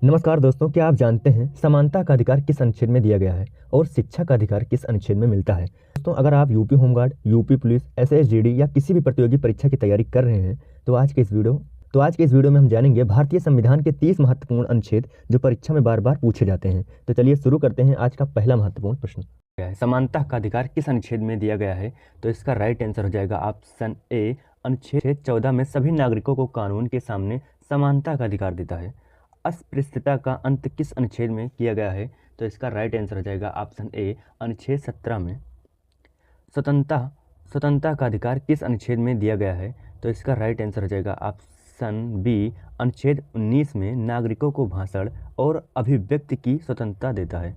नमस्कार दोस्तों, क्या आप जानते हैं समानता का अधिकार किस अनुच्छेद में दिया गया है और शिक्षा का अधिकार किस अनुच्छेद में मिलता है। दोस्तों, अगर आप UP home guard, UP police, SSGD या किसी भी प्रतियोगी परीक्षा की तैयारी कर रहे हैं तो आज के इस वीडियो में हम जानेंगे भारतीय संविधान के 30 महत्वपूर्ण अनुच्छेद जो परीक्षा में बार बार पूछे जाते हैं। तो चलिए शुरू करते हैं। आज का पहला महत्वपूर्ण प्रश्न क्या है? समानता का अधिकार किस अनुच्छेद में दिया गया है? तो इसका राइट आंसर हो जाएगा ऑप्शन ए, अनुच्छेद 14 में सभी नागरिकों को कानून के सामने समानता का अधिकार देता है। अस्पृश्यता का अंत किस अनुच्छेद में किया गया है? तो इसका राइट आंसर हो जाएगा ऑप्शन ए, अनुच्छेद 17 में। स्वतंत्रता का अधिकार किस अनुच्छेद में दिया गया है? तो इसका राइट आंसर हो जाएगा ऑप्शन बी, अनुच्छेद 19 में नागरिकों को भाषण और अभिव्यक्ति की स्वतंत्रता देता है।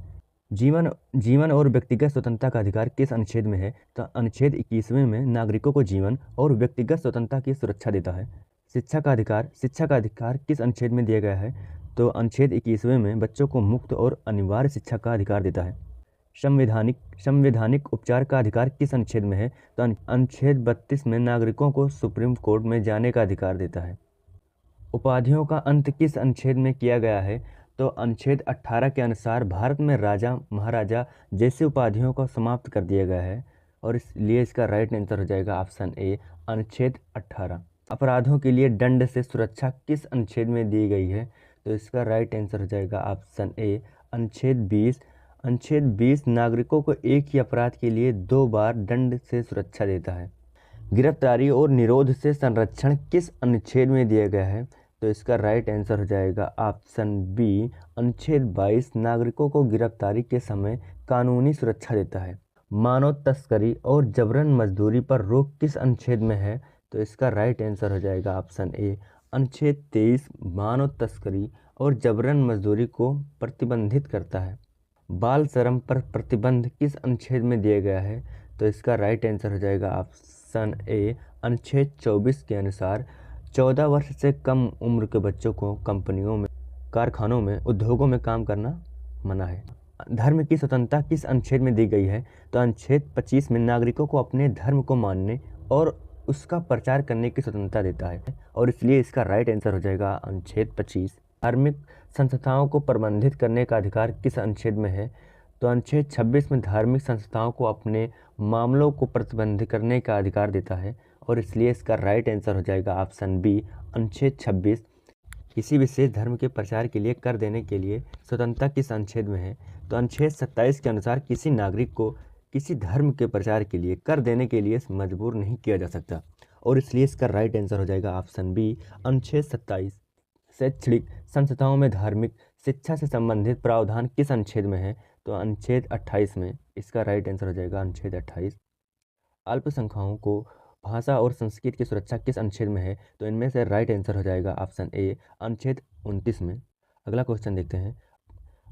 जीवन और व्यक्तिगत स्वतंत्रता का अधिकार किस अनुच्छेद में है? तो अनुच्छेद 21वें में नागरिकों को जीवन और व्यक्तिगत स्वतंत्रता की सुरक्षा देता है। शिक्षा का अधिकार किस अनुच्छेद में दिया गया है? तो अनुच्छेद 21वें में बच्चों को मुक्त और अनिवार्य शिक्षा का अधिकार देता है। संवैधानिक उपचार का अधिकार किस अनुच्छेद में है? तो अनुच्छेद 32 में नागरिकों को सुप्रीम कोर्ट में जाने का अधिकार देता है। उपाधियों का अंत किस अनुच्छेद में किया गया है? तो अनुच्छेद 18 के अनुसार भारत में राजा महाराजा जैसी उपाधियों को समाप्त कर दिया गया है और इसलिए इसका राइट आंसर हो जाएगा ऑप्शन ए, अनुच्छेद 18। अपराधों के लिए दंड से सुरक्षा किस अनुच्छेद में दी गई है? तो इसका राइट आंसर हो जाएगा ऑप्शन ए, अनुच्छेद 20। अनुच्छेद 20 नागरिकों को एक ही अपराध के लिए 2 बार दंड से सुरक्षा देता है। गिरफ्तारी और निरोध से संरक्षण किस अनुच्छेद में दिया गया है? तो इसका राइट आंसर हो जाएगा ऑप्शन बी, अनुच्छेद 22 नागरिकों को गिरफ्तारी के समय कानूनी सुरक्षा देता है। मानव तस्करी और जबरन मजदूरी पर रोक किस अनुच्छेद में है? तो इसका राइट आंसर हो जाएगा ऑप्शन ए, अनुच्छेद 23 मानव तस्करी और जबरन मजदूरी को प्रतिबंधित करता है। बाल श्रम पर प्रतिबंध किस अनुच्छेद में दिया गया है? तो इसका राइट आंसर हो जाएगा ऑप्शन ए, अनुच्छेद 24 के अनुसार 14 वर्ष से कम उम्र के बच्चों को कंपनियों में, कारखानों में, उद्योगों में काम करना मना है। धर्म की स्वतंत्रता किस अनुच्छेद में दी गई है? तो अनुच्छेद 25 में नागरिकों को अपने धर्म को मानने और उसका प्रचार करने की स्वतंत्रता देता है और इसलिए इसका राइट आंसर हो जाएगा अनुच्छेद 25। धार्मिक संस्थाओं को प्रबंधित करने का अधिकार किस अनुच्छेद में है? तो अनुच्छेद 26 में धार्मिक संस्थाओं को अपने मामलों को प्रतिबंधित करने का अधिकार देता है और इसलिए इसका राइट आंसर हो जाएगा ऑप्शन बी, अनुच्छेद 26। किसी विशेष धर्म के प्रचार के लिए कर देने के लिए स्वतंत्रता किस अनुच्छेद में है? तो अनुच्छेद 27 के अनुसार किसी नागरिक को किसी धर्म के प्रचार के लिए कर देने के लिए मजबूर नहीं किया जा सकता और इसलिए इसका राइट आंसर हो जाएगा ऑप्शन बी, अनुच्छेद 27। शैक्षणिक संस्थाओं में धार्मिक शिक्षा से संबंधित प्रावधान किस अनुच्छेद में है? तो अनुच्छेद 28 में। इसका राइट आंसर हो जाएगा अनुच्छेद 28। अल्पसंख्यकों को भाषा और संस्कृति की सुरक्षा किस अनुच्छेद में है? तो इनमें से राइट आंसर हो जाएगा ऑप्शन ए, अनुच्छेद 29 में। अगला क्वेश्चन देखते हैं।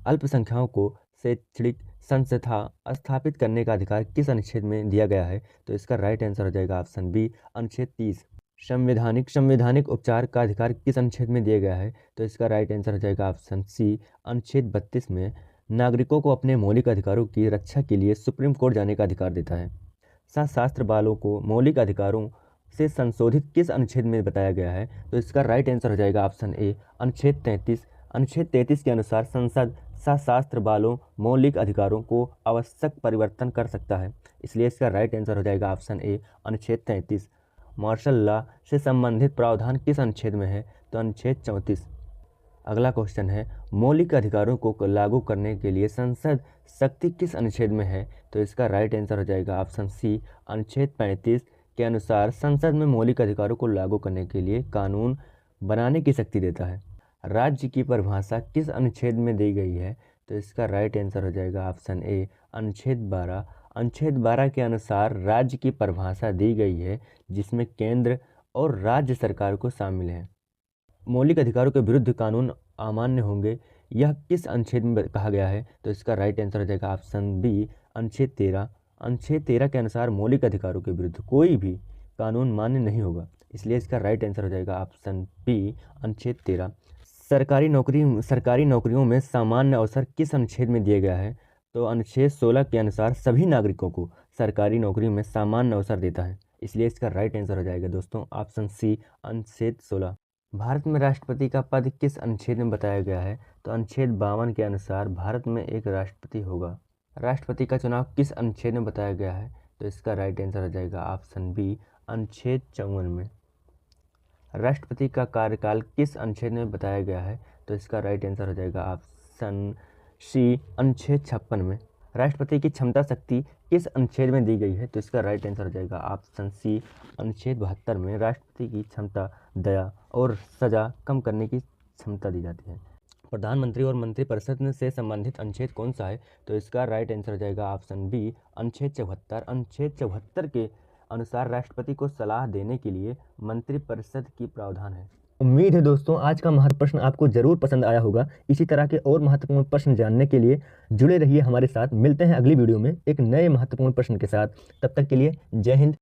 अल्पसंख्यकों को शैक्षणिक संस्था स्थापित करने का अधिकार किस अनुच्छेद में दिया गया है? तो इसका राइट आंसर हो जाएगा ऑप्शन बी, अनुच्छेद 30। संवैधानिक उपचार का अधिकार किस अनुच्छेद में दिया गया है? तो इसका राइट आंसर हो जाएगा ऑप्शन सी, अनुच्छेद 32 में। नागरिकों को अपने मौलिक अधिकारों की रक्षा के लिए सुप्रीम कोर्ट जाने का अधिकार देता है। सशस्त्र बलों को मौलिक अधिकारों से संशोधित किस अनुच्छेद में बताया गया है? तो इसका राइट आंसर हो जाएगा ऑप्शन ए, अनुच्छेद 33। अनुच्छेद 33 के अनुसार संसद सशस्त्र बलों मौलिक अधिकारों को आवश्यक परिवर्तन कर सकता है, इसलिए इसका राइट आंसर हो जाएगा ऑप्शन ए, अनुच्छेद 33। मार्शल लॉ से संबंधित प्रावधान किस अनुच्छेद में है? तो अनुच्छेद 34। अगला क्वेश्चन है, मौलिक अधिकारों को लागू करने के लिए संसद शक्ति किस अनुच्छेद में है? तो इसका राइट आंसर हो जाएगा ऑप्शन सी, अनुच्छेद 35 के अनुसार संसद में मौलिक अधिकारों को लागू करने के लिए कानून बनाने की शक्ति देता है। राज्य की परिभाषा किस अनुच्छेद में दी गई है? तो इसका राइट आंसर हो जाएगा ऑप्शन ए, अनुच्छेद 12। अनुच्छेद 12 के अनुसार राज्य की परिभाषा दी गई है जिसमें केंद्र और राज्य सरकार को शामिल है। मौलिक अधिकारों के विरुद्ध कानून अमान्य होंगे, यह किस अनुच्छेद में कहा गया है? तो इसका राइट आंसर हो जाएगा ऑप्शन बी, अनुच्छेद 13। अनुच्छेद 13 के अनुसार मौलिक अधिकारों के विरुद्ध कोई भी कानून मान्य नहीं होगा, इसलिए इसका राइट आंसर हो जाएगा ऑप्शन बी, अनुच्छेद 13। सरकारी नौकरियों में सामान्य अवसर किस अनुच्छेद में दिया गया है? तो अनुच्छेद 16 के अनुसार सभी नागरिकों को सरकारी नौकरी में सामान्य अवसर देता है, इसलिए इसका राइट आंसर हो जाएगा दोस्तों ऑप्शन सी, अनुच्छेद 16। भारत में राष्ट्रपति का पद किस अनुच्छेद में बताया गया है? तो अनुच्छेद 52 के अनुसार भारत में एक राष्ट्रपति होगा। राष्ट्रपति का चुनाव किस अनुच्छेद में बताया गया है? तो इसका राइट आंसर हो जाएगा ऑप्शन बी, अनुच्छेद 54 में। राष्ट्रपति का कार्यकाल किस अनुच्छेद में बताया गया है? तो इसका राइट आंसर हो जाएगा ऑप्शन सी, अनुच्छेद 56 में। राष्ट्रपति की क्षमता शक्ति किस अनुच्छेद में दी गई है? तो इसका राइट आंसर हो जाएगा ऑप्शन सी, अनुच्छेद 72 में। राष्ट्रपति की क्षमता दया और सजा कम करने की क्षमता दी जाती है। प्रधानमंत्री और मंत्रिपरिषद से संबंधित अनुच्छेद कौन सा है? तो इसका राइट आंसर हो जाएगा ऑप्शन बी, अनुच्छेद 74। अनुच्छेद 74 के अनुसार राष्ट्रपति को सलाह देने के लिए मंत्रिपरिषद की प्रावधान है। उम्मीद है दोस्तों आज का महत्वपूर्ण प्रश्न आपको जरूर पसंद आया होगा। इसी तरह के और महत्वपूर्ण प्रश्न जानने के लिए जुड़े रहिए हमारे साथ। मिलते हैं अगली वीडियो में एक नए महत्वपूर्ण प्रश्न के साथ। तब तक के लिए जय हिंद।